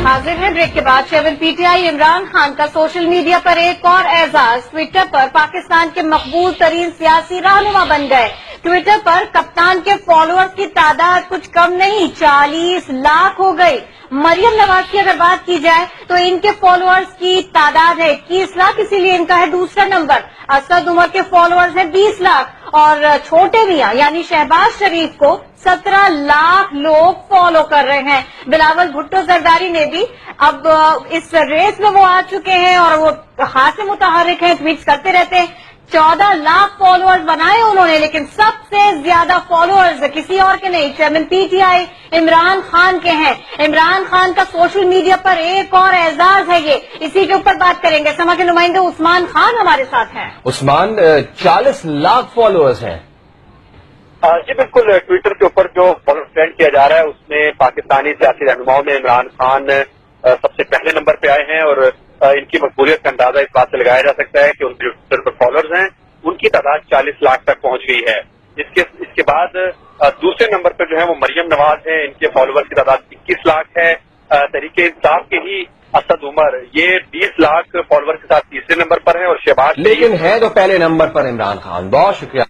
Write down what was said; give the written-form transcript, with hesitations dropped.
हाजिर हैं ब्रेक के बाद। शेवन पीटीआई इमरान खान का सोशल मीडिया पर एक और एजाज। ट्विटर पर पाकिस्तान के मकबूल तरीन सियासी रहनुमा बन गए। ट्विटर पर कप्तान के फॉलोअर्स की तादाद कुछ कम नहीं 40 लाख हो गई। मरियम नवाज की अगर बात की जाए तो इनके फॉलोअर्स की तादाद है 21 लाख, इसीलिए इनका है दूसरा नंबर। असद उमर के फॉलोअर्स हैं 20 लाख और छोटे मियां यानी शहबाज शरीफ को 17 लाख लोग फॉलो कर रहे हैं। बिलावल भुट्टो जरदारी ने भी अब इस रेस में वो आ चुके हैं और वो हाथ से मुतहर्रिक हैं, ट्वीट्स करते रहते हैं। 14 लाख फॉलोअर्स बनाए उन्होंने, लेकिन सबसे ज्यादा फॉलोअर्स किसी और के नहीं, चेयरमैन पीटीआई इमरान खान के हैं। इमरान खान का सोशल मीडिया पर एक और एजाज है ये, इसी के ऊपर बात करेंगे। समा के नुमाइंदे उस्मान खान हमारे साथ हैं। उस्मान, 40 लाख फॉलोअर्स हैं। जी बिल्कुल, ट्विटर के ऊपर जो फॉलो ट्रेंड किया जा रहा है उसमें पाकिस्तानी सियासी रहनुमाओं में इमरान खान सबसे पहले नंबर पे आए हैं और इनकी मकबूलियत का अंदाजा इस बात से लगाया जा सकता है कि उनके ट्विटर पर फॉलोअर्स हैं उनकी तादाद 40 लाख तक पहुंच गई है। इसके बाद दूसरे नंबर पर जो है वो मरियम नवाज है, इनके फॉलोअर्स की तादाद 21 लाख है। तहरीके इंसाफ के ही असद उमर ये 20 लाख फॉलोअर्स के साथ तीसरे नंबर पर है और शहबाज, लेकिन है तो पहले नंबर पर इमरान खान। बहुत शुक्रिया।